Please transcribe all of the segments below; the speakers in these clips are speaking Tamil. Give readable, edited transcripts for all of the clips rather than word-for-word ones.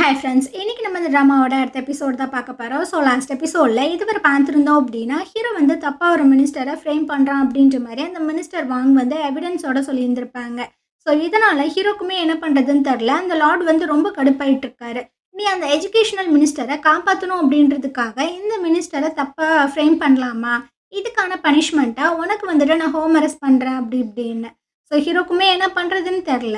ஹாய் ஃப்ரெண்ட்ஸ், இன்னைக்கு நம்ம இந்த ட்ராமாவோட அடுத்த எபிசோட் தான் பார்க்க போகிறோம். ஸோ லாஸ்ட் எபிசோடில் இதுவரை பார்த்துருந்தோம் அப்படின்னா, ஹீரோ வந்து தப்பாக ஒரு மினிஸ்டரை ஃப்ரேம் பண்ணுறான் அப்படின்ற மாதிரி அந்த மினிஸ்டர் வாங் வந்து எவிடன்ஸோட சொல்லியிருந்திருப்பாங்க. ஸோ இதனால் ஹீரோக்குமே என்ன பண்ணுறதுன்னு தெரில. அந்த லார்ட் வந்து ரொம்ப கடுப்பாயிட்டு இருக்காரு. நீ அந்த எஜுகேஷனல் மினிஸ்டரை காப்பாற்றணும் அப்படின்றதுக்காக இந்த மினிஸ்டரை தப்பாக ஃப்ரேம் பண்ணலாமா? இதுக்கான பனிஷ்மெண்ட்டாக உனக்கு வந்துட்டு நான் ஹோம் அரெஸ்ட் பண்ணுறேன் அப்படி இப்படின்னு. ஸோ ஹீரோக்குமே என்ன பண்ணுறதுன்னு தெரில.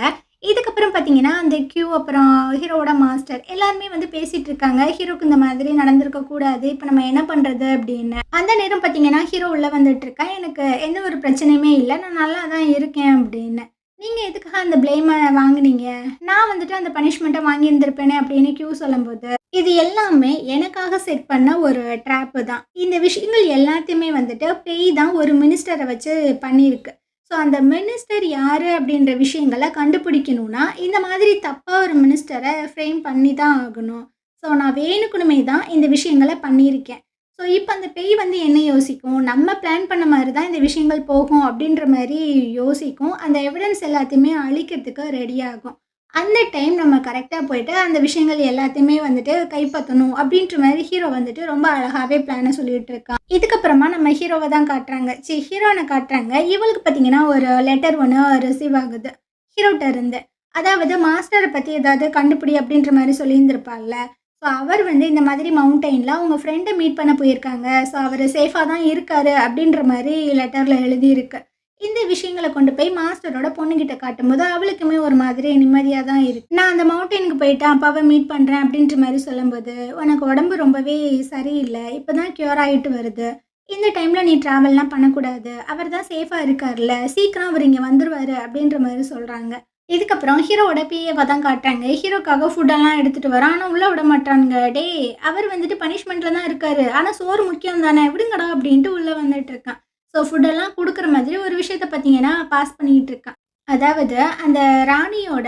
இதுக்கப்புறம் பார்த்தீங்கன்னா, அந்த கியூ அப்புறம் ஹீரோவோட மாஸ்டர் எல்லாருமே வந்து பேசிட்டு இருக்காங்க. ஹீரோக்கு இந்த மாதிரி நடந்திருக்க கூடாது. இப்போ நம்ம என்ன பண்ணுறது அப்படின்னு. அந்த நேரம் பார்த்தீங்கன்னா, ஹீரோ உள்ள வந்துட்டு இருக்கேன். எனக்கு எந்த ஒரு பிரச்சனையுமே இல்லை. நான் நல்லா தான் இருக்கேன் அப்படின்னு. நீங்கள் எதுக்காக அந்த ப்ளேமை வாங்குனீங்க? நான் வந்துட்டு அந்த பனிஷ்மெண்ட்டை வாங்கியிருந்திருப்பேனே அப்படின்னு கியூ சொல்லும்போது, இது எல்லாமே எனக்காக செட் பண்ண ஒரு ட்ராப்பு தான். இந்த விஷயங்கள் எல்லாத்தையுமே வந்துட்டு பேய் தான் ஒரு மினிஸ்டரை வச்சு பண்ணியிருக்கு. ஸோ அந்த மினிஸ்டர் யார் அப்படின்ற விஷயங்களை கண்டுபிடிக்கணும்னா இந்த மாதிரி தப்பாக ஒரு மினிஸ்டரை ஃப்ரேம் பண்ணி தான் ஆகணும். ஸோ நான் வேணுக்குனுமே தான் இந்த விஷயங்களை பண்ணியிருக்கேன். ஸோ இப்போ அந்த பேய் வந்து என்ன யோசிக்கும், நம்ம பிளான் பண்ண மாதிரி தான் இந்த விஷயங்கள் போகும் அப்படின்ற மாதிரி யோசிக்கும். அந்த எவிடன்ஸ் எல்லாத்தையுமே அழிக்கிறதுக்கு ரெடி ஆகும். அந்த டைம் நம்ம கரெக்டாக போயிட்டு அந்த விஷயங்கள் எல்லாத்தையுமே வந்துட்டு கைப்பற்றணும் அப்படின்ற மாதிரி ஹீரோ வந்துட்டு ரொம்ப அழகாகவே பிளானை சொல்லிட்டு இருக்கான். இதுக்கப்புறமா நம்ம ஹீரோவை தான் காட்டுறாங்க. ஹீரோனை காட்டுறாங்க. இவளுக்கு பார்த்தீங்கன்னா ஒரு லெட்டர் ஒன்று ரிசீவ் ஆகுது ஹீரோட்ட இருந்து. அதாவது மாஸ்டரை பற்றி ஏதாவது கண்டுபிடி அப்படின்ற மாதிரி சொல்லியிருந்திருப்பாள்ல. ஸோ அவர் வந்து இந்த மாதிரி மவுண்டெயினில் அவங்க ஃப்ரெண்டை மீட் பண்ண போயிருக்காங்க. ஸோ அவர் சேஃபாக தான் இருக்காரு அப்படின்ற மாதிரி லெட்டரில் எழுதியிருக்கு. இந்த விஷயங்களை கொண்டு போய் மாஸ்டரோட பொண்ணுகிட்ட காட்டும்போது அவளுக்குமே ஒரு மாதிரி நிம்மதியாக தான் இருக்கு. நான் அந்த மவுண்டெயினுக்கு போயிட்டேன், அப்பாவை மீட் பண்ணுறேன் அப்படின்ற மாதிரி சொல்லும்போது, உனக்கு உடம்பு ரொம்பவே சரியில்லை, இப்போ தான் க்யூர் ஆகிட்டு வருது, இந்த டைமில் நீ ட்ராவல்லாம் பண்ணக்கூடாது, அவர் தான் சேஃபாக இருக்கார்ல, சீக்கிரம் அவர் இங்கே வந்துடுவார் அப்படின்ற மாதிரி சொல்கிறாங்க. இதுக்கப்புறம் ஹீரோவோட பிஏவை தான் காட்டுறாங்க. ஹீரோக்காக ஃபுட்டெல்லாம் எடுத்துகிட்டு வரோம். ஆனால் உள்ளே விட மாட்டாங்க. டே, அவர் வந்துட்டு பனிஷ்மெண்ட்டில் தான் இருக்காரு, ஆனால் சோறு முக்கியம் தானே, விடுங்கடா அப்படின்ட்டு உள்ளே வந்துட்டு இருக்கான். ஸோ ஃபுட்டெல்லாம் கொடுக்குற மாதிரி ஒரு விஷயத்த பார்த்தீங்கன்னா பாஸ் பண்ணிகிட்டு இருக்கான். அதாவது அந்த ராணியோட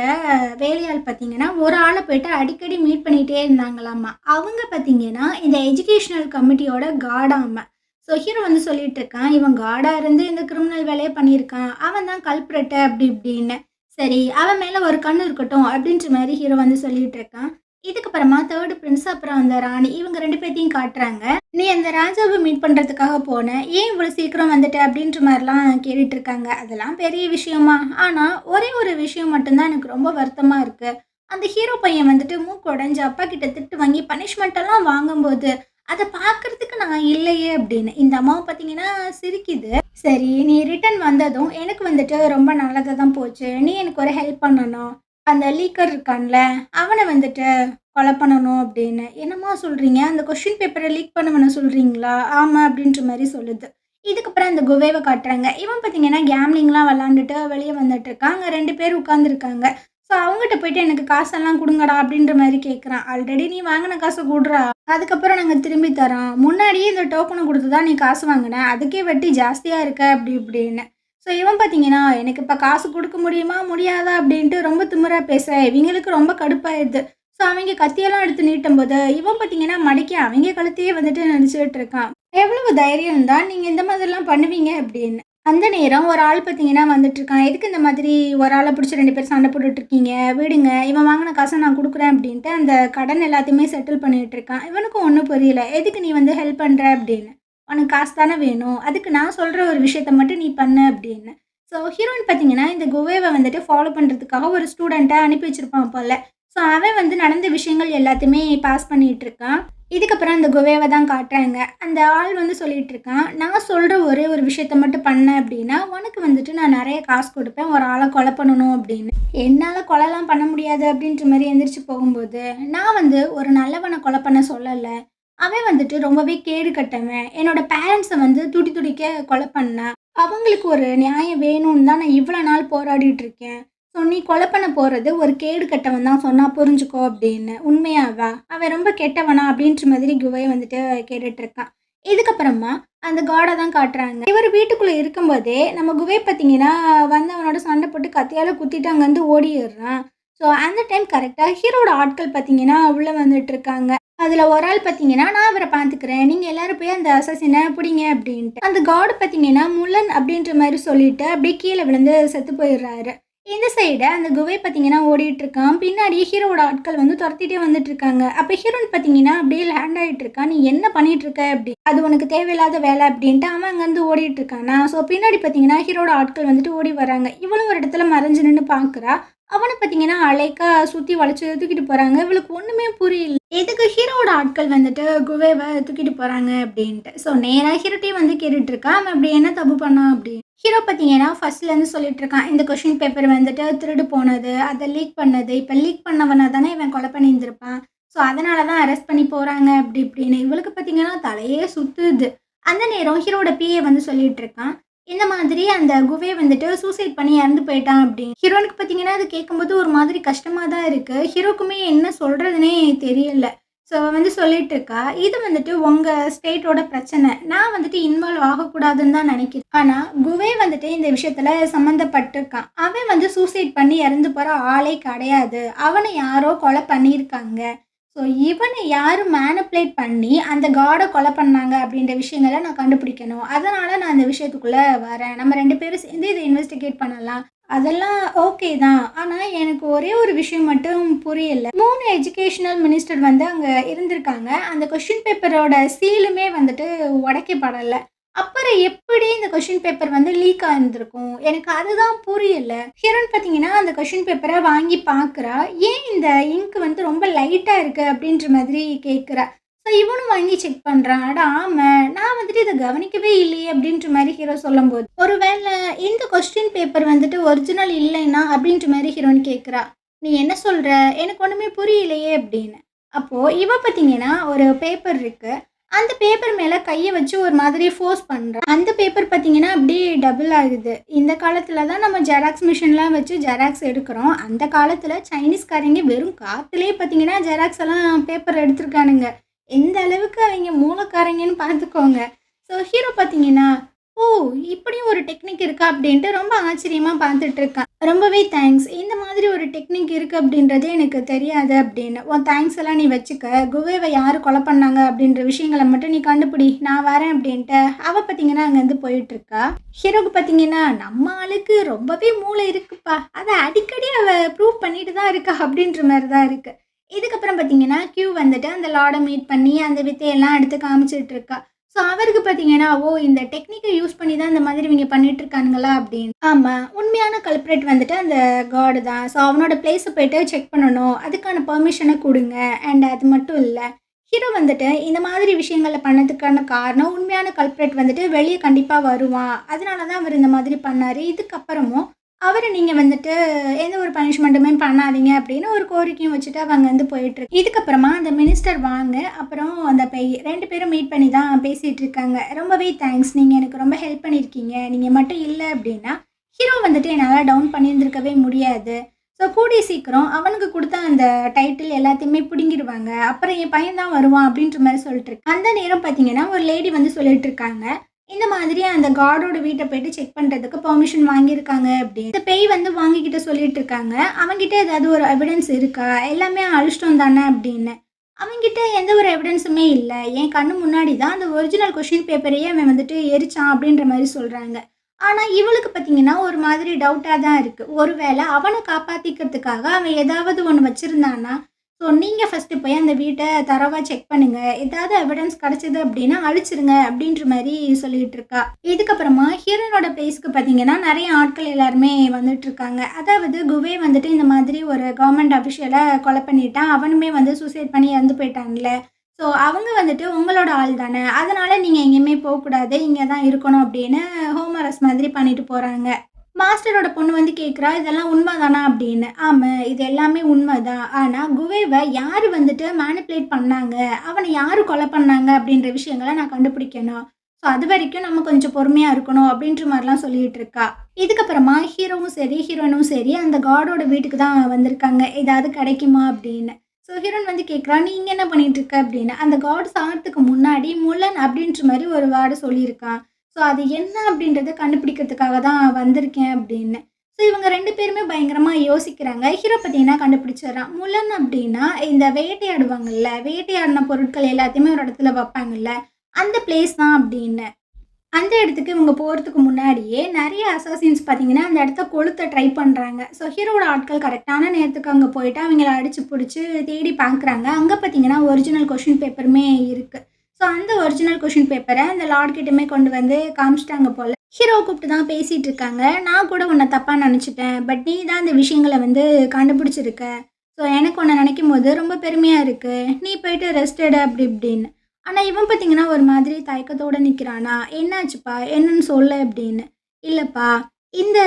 வேலையாள் பார்த்தீங்கன்னா ஒரு ஆளை போய்ட்டு அடிக்கடி மீட் பண்ணிகிட்டே இருந்தாங்களாம்மா. அவங்க பார்த்தீங்கன்னா இந்த எஜுகேஷ்னல் கமிட்டியோட கார்டாம்மா. ஸோ ஹீரோ வந்து சொல்லிட்டு இருக்கான், இவன் கார்டாக இருந்து இந்த கிரிமினல் வேலையை பண்ணியிருக்கான், அவன் தான் கல்ப்ரெட்டு அப்படி இப்படின்னு. சரி, அவன் மேலே ஒரு கண் இருக்கட்டும் அப்படின்ற மாதிரி ஹீரோ வந்து சொல்லிட்டு இருக்கான். இதுக்கப்புறமா தேர்டு பிரின்ஸ் அப்புறம் அந்த ராணி இவங்க 2 பேர்த்தையும் காட்டுறாங்க. நீ அந்த ராஜாவை மீட் பண்ணுறதுக்காக போன, ஏன் இவ்வளோ சீக்கிரம் வந்துட்ட அப்படின்ற மாதிரிலாம் கேட்டுட்டு இருக்காங்க. அதெல்லாம் பெரிய விஷயமா? ஆனால் ஒரே ஒரு விஷயம் மட்டும்தான் எனக்கு ரொம்ப வருத்தமாக இருக்குது. அந்த ஹீரோ பையன் வந்துட்டு மூக்கு உடஞ்சி அப்பா கிட்ட திட்டு வாங்கி பனிஷ்மெண்ட்டெல்லாம் வாங்கும்போது அதை பார்க்குறதுக்கு நான் இல்லையே அப்படின்னு. இந்த அம்மாவை பார்த்தீங்கன்னா சிரிக்குது. சரி, நீ ரிட்டன் வந்ததும் எனக்கு வந்துட்டு ரொம்ப நல்லதாக தான் போச்சு. நீ எனக்கு ஒரு ஹெல்ப் பண்ணணும். அந்த லீக்கர் இருக்கான்ல, அவனை வந்துட்டு கொலை பண்ணணும் அப்படின்னு. என்னம்மா சொல்கிறீங்க? அந்த கொஷின் பேப்பரை லீக் பண்ணவனை சொல்கிறீங்களா? ஆமாம் அப்படின்ற மாதிரி சொல்லுது. இதுக்கப்புறம் அந்த குவேவை காட்டுறாங்க. இவன் பார்த்தீங்கன்னா கேம்லிங்லாம் விளாண்டுட்டு வெளியே வந்துட்டு இருக்கான். அங்கே 2 பேர் உட்காந்துருக்காங்க. ஸோ அவங்ககிட்ட போயிட்டு எனக்கு காசெல்லாம் கொடுங்கடா அப்படின்ற மாதிரி கேட்குறான். ஆல்ரெடி நீ வாங்கின காசை கொடுறா, அதுக்கப்புறம் நாங்கள் திரும்பி தரோம். முன்னாடியே இந்த டோக்கனை கொடுத்து தான் நீ காசு வாங்கின, அதுக்கே வட்டி ஜாஸ்தியாக இருக்க அப்படி இப்படின்னு. ஸோ இவன் பார்த்தீங்கன்னா எனக்கு இப்போ காசு கொடுக்க முடியுமா முடியாதா அப்படின்ட்டு ரொம்ப திமிரா பேச இவங்களுக்கு ரொம்ப கடுப்பாயிடுது. ஸோ அவங்க கத்தியெல்லாம் எடுத்து நீட்டும் போது இவன் பார்த்தீங்கன்னா மடக்கி அவங்க கழுத்தையே வந்துட்டு நினச்சிக்கிட்டு இருக்கான். எவ்வளவு தைரியம் தான் நீங்கள் இந்த மாதிரிலாம் பண்ணுவீங்க அப்படின்னு. அந்த நேரம் ஒரு ஆள் பார்த்தீங்கன்னா வந்துட்டு இருக்கான். எதுக்கு இந்த மாதிரி ஒரு ஆளை பிடிச்சி 2 பேர் சண்டை போட்டுட்டு இருக்கீங்க, விடுங்க, இவன் வாங்கின காசை நான் கொடுக்குறேன் அப்படின்ட்டு அந்த கடன் எல்லாத்தையுமே செட்டில் பண்ணிட்டு இருக்கான். இவனுக்கும் ஒன்றும் புரியல, எதுக்கு நீ வந்து ஹெல்ப் பண்ணுற அப்படின்னு. உனக்கு காசு தானே வேணும், அதுக்கு நான் சொல்கிற ஒரு விஷயத்த மட்டும் நீ பண்ணு அப்படின்னு. ஸோ ஹீரோயின் பார்த்தீங்கன்னா இந்த குவேவை வந்துட்டு ஃபாலோ பண்ணுறதுக்காக ஒரு ஸ்டூடெண்ட்டை அனுப்பி வச்சுருப்பான் போல். ஸோ அவன் வந்து நடந்த விஷயங்கள் எல்லாத்தையுமே பாஸ் பண்ணிகிட்டு இருக்கான். இதுக்கப்புறம் அந்த குவேவை தான் காட்டுறாங்க. அந்த ஆள் வந்து சொல்லிகிட்டு இருக்கான், நான் சொல்கிற ஒரே ஒரு விஷயத்த மட்டும் பண்ணேன் அப்படின்னா உனக்கு வந்துட்டு நான் நிறைய காசு கொடுப்பேன், ஒரு ஆளை கொலை பண்ணணும் அப்படின்னு. என்னால் கொலைலாம் பண்ண முடியாது அப்படின்ற மாதிரி எந்திரிச்சு போகும்போது, நான் வந்து ஒரு நல்லவனை கொலை பண்ண சொல்லலை, அவன் வந்துட்டு ரொம்பவே கேடு கட்டவன், என்னோட பேரண்ட்ஸை வந்து துடி துடிக்க கொலை பண்ணேன், அவங்களுக்கு ஒரு நியாயம் வேணும்னு தான் நான் இவ்வளோ நாள் போராடிட்டு இருக்கேன். ஸோ நீ கொலை பண்ண போகிறது ஒரு கேடு கட்டவன் தான் சொன்னால் புரிஞ்சுக்கோ அப்படின்னு. உண்மையாவா? அவன் ரொம்ப கெட்டவனா அப்படின்ற மாதிரி குவை வந்துட்டு கேட்டுட்ருக்கான். இதுக்கப்புறமா அந்த காடை தான் காட்டுறாங்க. இவர் வீட்டுக்குள்ளே இருக்கும்போதே நம்ம குவை பார்த்தீங்கன்னா வந்து அவனோட சண்டை போட்டு கத்தியால் குத்திட்டு அங்கேருந்து ஓடிடுறான். ஸோ அந்த டைம் கரெக்டாக ஹீரோட ஆட்கள் பார்த்தீங்கன்னா உள்ளே வந்துட்டு இருக்காங்க. அதில் ஒரு ஆள் பார்த்தீங்கன்னா நான் அவரை பார்த்துக்கிறேன், நீங்கள் எல்லோரும் போய் அந்த அசசினை பிடிங்க அப்படின்ட்டு. அந்த காடு பார்த்தீங்கன்னா முல்லன் அப்படின்ற மாதிரி சொல்லிட்டு அப்படியே கீழே விழுந்து செத்து போயிடுறாரு. இந்த சைடு அந்த குகை பார்த்தீங்கன்னா ஓடிட்டு இருக்கான். பின்னாடி ஹீரோவோட ஆட்கள் வந்து தொரத்திட்டே வந்துட்டு இருக்காங்க. அப்ப ஹீரோயின் பார்த்தீங்கன்னா அப்படியே லேண்ட் ஆயிட்டு இருக்கான். "நீ என்ன பண்ணிட்டு இருக்க?" அப்படி. "அது உனக்கு தேவையில்லாத வேலை" அப்படின்ட்டு அவன் அங்கேருந்து ஓடிட்டு இருக்கானா. ஸோ பின்னாடி பார்த்தீங்கன்னா ஹீரோட ஆட்கள் வந்துட்டு ஓடி வராங்க. இவளும் ஒரு இடத்துல மறைஞ்சு நின்னு பார்க்குறா. அவன பார்த்தீங்கன்னா அலைக்கா சுத்தி வளைச்சு தூக்கிட்டு போறாங்க. இவளுக்கு ஒண்ணுமே புரியல. எதுக்கு ஹீரோவோட ஆட்கள் வந்துட்டு குவேவ தூக்கிட்டு போறாங்க அப்படின்ட்டு. ஸோ நேரா ஹீரோட்டையும் வந்து கேட்டுட்டு இருக்கா. அவன் அப்படி என்ன தப்பு பண்ணான் அப்படின்னு. ஹீரோ பார்த்தீங்கன்னா ஃபர்ஸ்ட்லேருந்து சொல்லிட்டு இருக்கான். இந்த கொஸ்டின் பேப்பர் வந்துட்டு திருடு போனது, அதை லீக் பண்ணது. இப்போ லீக் பண்ணவன தானே இவன் கொலை பண்ணியிருந்திருப்பான். ஸோ அதனால தான் அரெஸ்ட் பண்ணி போறாங்க அப்படி இப்படின்னு. இவளுக்கு பார்த்தீங்கன்னா தலையே சுத்துது. அந்த நேரம் ஹீரோட பிஏ வந்து சொல்லிட்டு இருக்கான். இந்த மாதிரி அந்த குவே வந்துட்டு சூசைட் பண்ணி இறந்து போயிட்டான் அப்படின்னு. ஹீரோனுக்கு பார்த்தீங்கன்னா அது கேட்கும்போது ஒரு மாதிரி கஷ்டமா தான் இருக்கு. ஹீரோக்குமே என்ன சொல்றதுன்னே தெரியல. ஸோ அவ வந்து சொல்லிட்டு இருக்கா, "இது வந்துட்டு உங்க ஸ்டேட்டோட பிரச்சனை. நான் வந்துட்டு இன்வால்வ் ஆகக்கூடாதுன்னு தான் நினைக்கிறேன். ஆனா குவே வந்துட்டு இந்த விஷயத்துல சம்மந்தப்பட்டிருக்கான். அவன் வந்து சூசைட் பண்ணி இறந்து போற ஆளே கிடையாது. அவனை யாரோ கொலை பண்ணியிருக்காங்க. ஸோ இவனை யாரு மேனிப்புலேட் பண்ணி அந்த காடை கொலை பண்ணாங்க அப்படின்ற விஷயங்கள நான் கண்டுபிடிக்கணும். அதனால நான் இந்த விஷயத்துக்குள்ள வரேன். நம்ம 2 பேரும் சேர்ந்து இதை இன்வெஸ்டிகேட் பண்ணலாம்." அதெல்லாம் ஓகே தான். ஆனா எனக்கு ஒரே ஒரு விஷயம் மட்டும் புரியல. 3 எஜுகேஷனல் மினிஸ்டர் வந்து அங்க இருந்திருக்காங்க. அந்த கொஸ்டின் பேப்பரோட சீலுமே வந்துட்டு உடைக்கப்படல. அப்புறம் எப்படி இந்த கொஸ்டின் பேப்பர் வந்து லீக் ஆயிருந்திருக்கும்? எனக்கு அதுதான் புரியல. ஹீரோயின் பார்த்தீங்கன்னா, அந்த கொஸ்டின் பேப்பர வாங்கி பார்க்குறா. "ஏன் இந்த இங்க் வந்து ரொம்ப லைட்டா இருக்கு?" அப்படின்ற மாதிரி கேட்குறா. ஸோ இவனும் வாங்கி செக் பண்றான். "அட ஆமா, நான் வந்துட்டு இத கவனிக்கவே இல்லையே" அப்படின்ற மாரி ஹீரோ சொல்லும்போது, "ஒருவேளை இந்த கொஸ்டின் பேப்பர் வந்துட்டு ஒரிஜினல் இல்லைன்னா?" அப்படின்ற மாரி ஹீரோயின் கேட்குறா. "நீ என்ன சொல்ற? எனக்கு ஒண்ணுமே புரியலையே" அப்படின்னு. அப்போ இவ பார்த்தீங்கன்னா, ஒரு பேப்பர் இருக்கு. அந்த பேப்பர் மேல கைய வச்சு ஒரு மாதிரி ஃபோர்ஸ் பண்றா. அந்த பேப்பர் பார்த்தீங்கன்னா, அப்படியே டபுள் ஆகுது. இந்த காலத்துல தான் நம்ம ஜெராக்ஸ் மிஷின்லாம் வச்சு ஜெராக்ஸ் எடுக்கிறோம். அந்த காலத்துல சைனீஸ்காரங்க வெறும் காத்துலயே பார்த்தீங்கன்னா, ஜெராக்ஸ் எல்லாம் பேப்பர் எடுத்திருக்கானுங்க. எந்த அளவுக்கு அவைங்க மூலக்காரங்கன்னு பார்த்துக்கோங்க. ஸோ ஹீரோ பார்த்தீங்கன்னா, "ஓ! இப்படியும் ஒரு டெக்னிக் இருக்கா?" அப்படின்ட்டு ரொம்ப ஆச்சரியமா பார்த்துட்டு இருக்கான். "ரொம்பவே தேங்க்ஸ். இந்த மாதிரி ஒரு டெக்னிக் இருக்கு அப்படின்றதே எனக்கு தெரியாது" அப்படின்னு. "உன் தேங்க்ஸ் எல்லாம் நீ வச்சுக்க. குவேவ யாரு கொலை பண்ணாங்க அப்படின்ற விஷயங்கள மட்டும் நீ கண்டுபிடி. நான் வரேன்" அப்படின்ட்டு அவ பார்த்தீங்கன்னா அங்கேருந்து போயிட்டுருக்கா. ஹீரோக்கு பார்த்தீங்கன்னா, "நம்ம ஆளுக்கு ரொம்பவே மூளை இருக்குப்பா. அத அடிக்கடி அவ ப்ரூவ் பண்ணிட்டு தான் இருக்கா" அப்படின்ற மாரி தான் இருக்கு. இதுக்கப்புறம் பார்த்தீங்கன்னா, கியூ வந்துட்டு அந்த லார்ட மீட் பண்ணி அந்த வித்தையெல்லாம் எடுத்து காமிச்சிட்டு இருக்கா. ஸோ அவருக்கு பார்த்தீங்கன்னா, "ஓ! இந்த டெக்னிக்க யூஸ் பண்ணி தான் இந்த மாதிரி இவங்க பண்ணிட்டு இருக்கானுங்களா?" அப்படின்னு. ஆமா. உண்மையான கல்ப்ரிட் வந்துட்டு அந்த காட் தான். ஸோ அவனோட பிளேஸ போயிட்டு செக் பண்ணணும். அதுக்கான பெர்மிஷன குடுங்க. அண்ட் அது மட்டும் இல்ல, ஹீரோ வந்துட்டு இந்த மாதிரி விஷயங்கள பண்ணதுக்கான காரணம், உண்மையான கல்ப்ரிட் வந்துட்டு வெளிய கண்டிப்பா வருவான். அதனால தான் அவர் இந்த மாதிரி பண்ணாரு. இதுக்கப்புறமும் அவர நீங்க வந்துட்டு எந்த ஒரு பனிஷ்மெண்ட்டுமே பண்ணாதீங்க அப்படின்னு ஒரு கோரிக்கையும் வச்சுட்டு அவ அங்கேருந்து போயிட்டுருக்கு. இதுக்கப்புறமா அந்த மினிஸ்டர் வாங்க, அப்புறம் அந்த 2 பேரும் மீட் பண்ணி தான் பேசிட்டு இருக்காங்க. "ரொம்பவே தேங்க்ஸ். நீங்க எனக்கு ரொம்ப ஹெல்ப் பண்ணியிருக்கீங்க. நீங்க மட்டும் இல்ல அப்படின்னா, ஹீரோ வந்துட்டு என்னால டவுன் பண்ணியிருந்திருக்கவே முடியாது. ஸோ கூடிய சீக்கிரம் அவனுக்கு குடுத்த அந்த டைட்டில் எல்லாத்தையுமே பிடுங்கிருவாங்க. அப்புறம் என் பையன் தான் வருவான்" அப்படின்ற மாரி சொல்லிட்டு இருக்கு. அந்த நேரம் பார்த்தீங்கன்னா, ஒரு லேடி வந்து சொல்லிட்டு இருக்காங்க. இந்த மாதிரி அந்த காடோட வீட்ட போயிட்டு செக் பண்றதுக்கு பெர்மிஷன் வாங்கியிருக்காங்க அப்படின்னு. இந்த பேய் வந்து வாங்கிக்கிட்ட சொல்லிட்டு இருக்காங்க. "அவன்கிட்ட ஏதாவது ஒரு எவிடன்ஸ் இருக்கா? எல்லாமே அழிச்சிட்டோம் தானே" அப்படின்னு. "அவன்கிட்ட எந்த ஒரு எவிடன்ஸுமே இல்ல. என் கண்ணு முன்னாடி தான் அந்த ஒரிஜினல் கொஸ்டின் பேப்பரையே அவன் வந்துட்டு எரிச்சான்" அப்படின்ற மாரி சொல்றாங்க. ஆனா இவளுக்கு பார்த்தீங்கன்னா, ஒரு மாதிரி டவுட்டா தான் இருக்கு. ஒருவேளை அவன காப்பாத்திக்கிறதுக்காக அவன் ஏதாவது ஒண்ணு வச்சிருந்தானா? ஸோ நீங்க ஃபர்ஸ்ட்டு போய் அந்த வீட்ட தரோவா செக் பண்ணுங்க. ஏதாவது எவிடன்ஸ் கிடைச்சது அப்படின்னா அழிச்சிருங்க அப்படின்ற மாரி சொல்லிட்டு இருக்கா. இதுக்கப்புறமா ஹீரோயினோட பிளேஸ்க்கு பார்த்தீங்கன்னா, நெறைய ஆட்கள் எல்லாருமே வந்துட்டுருக்காங்க. அதாவது குவே வந்துட்டு இந்த மாதிரி ஒரு கவர்மெண்ட் அஃபிஷியல கொலை பண்ணிட்டான். அவனுமே வந்து சூசைட் பண்ணி இறந்து போயிட்டான்ல. ஸோ அவங்க வந்துட்டு உங்களோட ஆள் தானே. அதனால நீங்க எங்கேயுமே போக்கூடாது. இங்க தான் இருக்கணும் அப்படின்னு ஹோம் அரெஸ்ட் மாதிரி பண்ணிட்டு போறாங்க. மாஸ்டரோட பொண்ணு வந்து கேட்குறா, "இதெல்லாம் உண்மைதானா?" அப்படின்னு. "ஆமா, இது எல்லாமே உண்மைதான். ஆனா குவேவ யாரு வந்துட்டு மேனிப்புலேட் பண்ணாங்க? அவன யாரு கொலை பண்ணாங்க? அப்படின்ற விஷயங்கள நான் கண்டுபிடிக்கணும். ஸோ அதுவரைக்கும் நம்ம கொஞ்சம் பொறுமையா இருக்கணும்" அப்படின்ற மாரிலாம் சொல்லிட்டு இருக்கா. இதுக்கப்புறமா ஹீரோவும் சரி, ஹீரோயினும் சரி அந்த காடோட வீட்டுக்கு தான் வந்திருக்காங்க. "ஏதாவது கிடைக்குமா?" அப்படின்னு. ஸோ ஹீரோயின் வந்து கேட்குறா, "நீ இங்க என்ன பண்ணிட்டு இருக்க?" அப்படின்னு. அந்த காட் சாகறதுக்கு முன்னாடி முலன் அப்படின்ற மாரி ஒரு வேர்டு சொல்லியிருக்கான். ஸோ அது என்ன அப்படின்றத கண்டுபிடிக்கிறதுக்காக தான் வந்திருக்கேன் அப்படின்னு. ஸோ இவங்க 2 பேருமே பயங்கரமா யோசிக்கிறாங்க. ஹீரோ பார்த்தீங்கன்னா கண்டுபிடிச்சிடுறான். முலன் அப்படின்னா இந்த வேட்டையாடுவாங்கல்ல, வேட்டையாடின பொருட்கள் எல்லாத்தையுமே ஒரு இடத்துல வைப்பாங்கல்ல, அந்த பிளேஸ் தான் அப்படின்னு. அந்த இடத்துக்கு இவங்க போறதுக்கு முன்னாடியே நெறைய அசாசின்ஸ் பார்த்தீங்கன்னா, அந்த இடத்த கொளுத்த ட்ரை பண்றாங்க. ஸோ ஹீரோவோட ஆட்கள் கரெக்ட்டான நேரத்துக்கு அங்க போயிட்டு அவங்கள அடிச்சு புடிச்சு தேடி பார்க்குறாங்க. அங்க பார்த்தீங்கன்னா, ஒரிஜினல் கொஸ்டின் பேப்பருமே இருக்கு. ஸோ அந்த ஒரிஜினல் கொஸ்டின் பேப்பர அந்த லார்ட் கிட்டயுமே கொண்டு வந்து காமிச்சுட்டாங்க போல. ஹீரோவ கூப்பிட்டு தான் பேசிட்டு இருக்காங்க. "நான் கூட உன்ன தப்பா நெனச்சுட்டேன். பட் நீ தான் இந்த விஷயங்கள வந்து கண்டுபிடிச்சிருக்க. ஸோ எனக்கு உன்ன நெனைக்கும்போது ரொம்ப பெருமையா இருக்கு. நீ போயிட்டு ரெஸ்ட் எடு" அப்படி இப்படின்னு. ஆனா, இவன் பார்த்தீங்கன்னா, ஒரு மாதிரி தயக்கத்தோட நிக்கிறானா, "என்னாச்சுப்பா? என்னன்னு சொல்லு" அப்படின்னு. "இல்லப்பா, இந்த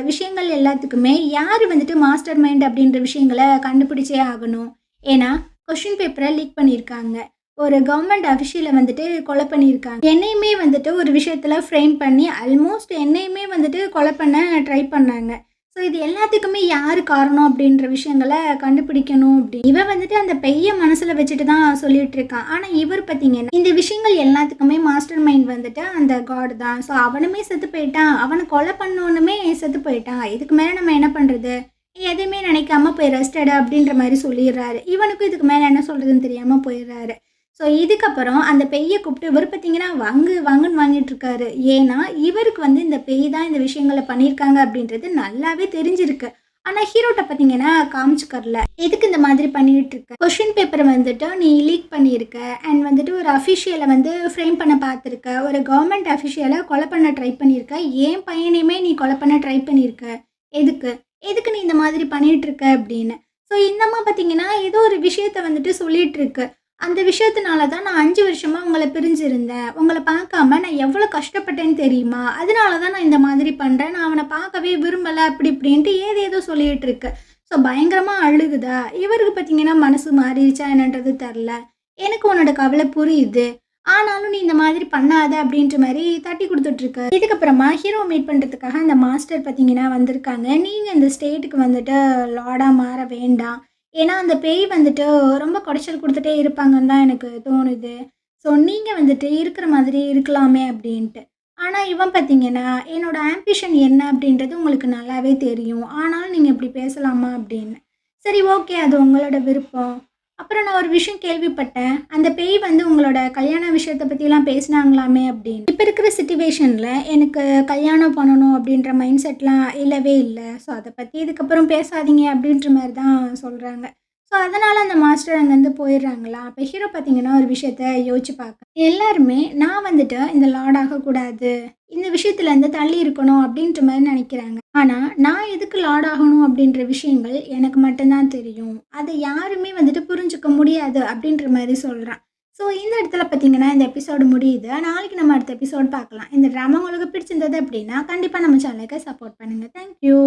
விஷயங்கள் எல்லாத்துக்குமே யாரு வந்துட்டு மாஸ்டர் மைண்ட் அப்படின்ற விஷயங்கள கண்டுபிடிச்சே ஆகணும். ஏன்னா, கொஸ்டின் பேப்பர லீக் பண்ணியிருக்காங்க. ஒரு கவர்மெண்ட் அஃபிஷியல வந்துட்டு கொலை பண்ணியிருக்காங்க. என்னையுமே வந்துட்டு ஒரு விஷயத்துல ஃப்ரேம் பண்ணி, ஆல்மோஸ்ட் என்னையுமே வந்துட்டு கொலை பண்ண ட்ரை பண்ணாங்க. ஸோ இது எல்லாத்துக்குமே யாரு காரணம் அப்படின்ற விஷயங்கள கண்டுபிடிக்கணும்" அப்படி. இவன் வந்துட்டு அந்த பெய்ய மனசுல வச்சுட்டு தான் சொல்லிட்டு இருக்கான். ஆனா இவர் பார்த்தீங்கன்னா, இந்த விஷயங்கள் எல்லாத்துக்குமே மாஸ்டர் மைண்ட் வந்துட்டு அந்த காட் தான். ஸோ அவனுமே செத்து போயிட்டான். அவன கொலை பண்ணவனுமே செத்து போயிட்டான். இதுக்கு மேல நம்ம என்ன பண்றது? நீ எதையுமே நினைக்காம போய் ரெஸ்ட் எடு அப்படின்ற மாரி சொல்லிர்றாரு. இவனுக்கும் இதுக்கு மேல என்ன சொல்றதுன்னு தெரியாம போயிர்றாரு. ஸோ இதுக்கப்புறம் அந்த பெய்ய கூப்பிட்டு இவர் பார்த்தீங்கன்னா, வங்கு வங்குன்னு வாங்கிட்டு இருக்காரு. ஏன்னா, இவருக்கு வந்து இந்த பேய் தான் இந்த விஷயங்கள பண்ணியிருக்காங்க அப்படின்றது நல்லாவே தெரிஞ்சிருக்கு. ஆனா ஹீரோட்ட பார்த்தீங்கன்னா காமிச்சுக்கறல. எதுக்கு இந்த மாதிரி பண்ணிட்டு இருக்க? கொஸ்டின் பேப்பர வந்துட்டு நீ லீக் பண்ணியிருக்க. அண்ட் வந்துட்டு ஒரு அஃபிஷியல வந்து ஃப்ரேம் பண்ண பார்த்துருக்க. ஒரு கவர்மெண்ட் அஃபிஷியல கொலை பண்ண ட்ரை பண்ணியிருக்க. என் பையனையுமே நீ கொலை பண்ண ட்ரை பண்ணியிருக்க. எதுக்கு? எதுக்கு நீ இந்த மாதிரி பண்ணிட்டு இருக்க? அப்படின்னு. ஸோ இந்த அம்மா பார்த்தீங்கன்னா, ஏதோ ஒரு விஷயத்த வந்துட்டு சொல்லிட்டு இருக்கு. அந்த விஷயத்தினால தான் நான் 5 வருஷமா உங்கள பிரிஞ்சிருந்தேன். உங்கள பார்க்காம நான் எவ்வளோ கஷ்டப்பட்டேன்னு தெரியுமா? அதனால தான் நான் இந்த மாதிரி பண்றேன். நான் அவன பார்க்கவே விரும்பல அப்படி இப்படின்ட்டு ஏதேதோ சொல்லிட்டு இருக்கு. ஸோ பயங்கரமா அழுகுதா. இவருக்கு பார்த்தீங்கன்னா மனசு மாறிடுச்சா என்னன்றது தெரில. எனக்கு உன்னோட கவலை புரியுது. ஆனாலும் நீ இந்த மாதிரி பண்ணாத அப்படின்ற மாரி தட்டி குடுத்துட்டுருக்காரு. இதுக்கப்புறமா ஹீரோவ மீட் பண்றதுக்காக அந்த மாஸ்டர் பார்த்தீங்கன்னா வந்திருக்காங்க. நீங்க இந்த ஸ்டேட்டுக்கு வந்துட்டு லார்டா மாற வேண்டாம். ஏன்னா, அந்த பேய் வந்துட்டு ரொம்ப கொடைச்சல் குடுத்துட்டே இருப்பாங்கன்னு தான் எனக்கு தோணுது. ஸோ, நீங்க வந்துட்டு இருக்கிற மாதிரி இருக்கலாமே அப்டின்ட்டு. ஆனா, இவன் பார்த்தீங்கன்னா, என்னோட ஆம்பிஷன் என்ன அப்டின்றது உங்களுக்கு நல்லாவே தெரியும். ஆனாலும் நீங்க இப்டி பேசலாமா அப்டின்னு. சரி ஓகே. அது உங்களோட விருப்பம். அப்புறம் நான் ஒரு விஷயம் கேள்விப்பட்டேன். அந்த பேய் வந்து உங்களோட கல்யாண விஷயத்த பத்திலாம் பேசினாங்களாமே அப்டின்னு. இப்ப இருக்கிற சிச்சுவேஷன்ல எனக்கு கல்யாணம் பண்ணணும் அப்டின்ற மைண்ட் செட்லாம் இல்லவே இல்ல. ஸோ, அத பத்தி இதுக்கப்புறம் பேசாதீங்க அப்டின்ற மாரி தான் சொல்றாங்க. ஸோ, அதனால அந்த மாஸ்டர் அங்கேருந்து போயிடுறாங்களா? அப்ப ஹீரோ பார்த்தீங்கன்னா, ஒரு விஷயத்த யோசிச்சு பார்க்க எல்லாருமே நான் வந்துட்டு இந்த லார்ட் ஆகக்கூடாது. இந்த விஷயத்துலேருந்து தள்ளி இருக்கணும் அப்டின்ற மாரி நெனைக்கிறாங்க. ஆனா, நான் எதுக்கு லார்ட் ஆகணும் அப்டின்ற விஷயங்கள் எனக்கு மட்டும் தான் தெரியும். அத யாருமே வந்துட்டு புரிஞ்சுக்க முடியாது அப்டின்ற மாரி சொல்றான். ஸோ, இந்த இடத்துல பார்த்தீங்கன்னா, இந்த எபிசோடு முடியுது. நாளைக்கு நம்ம அடுத்த எபிசோட் பார்க்கலாம். இந்த ட்ராமா உங்களுக்கு பிடிச்சிருந்தது அப்டின்னா, கண்டிப்பா நம்ம சேனலுக்கு சப்போர்ட் பண்ணுங்க. Thank you.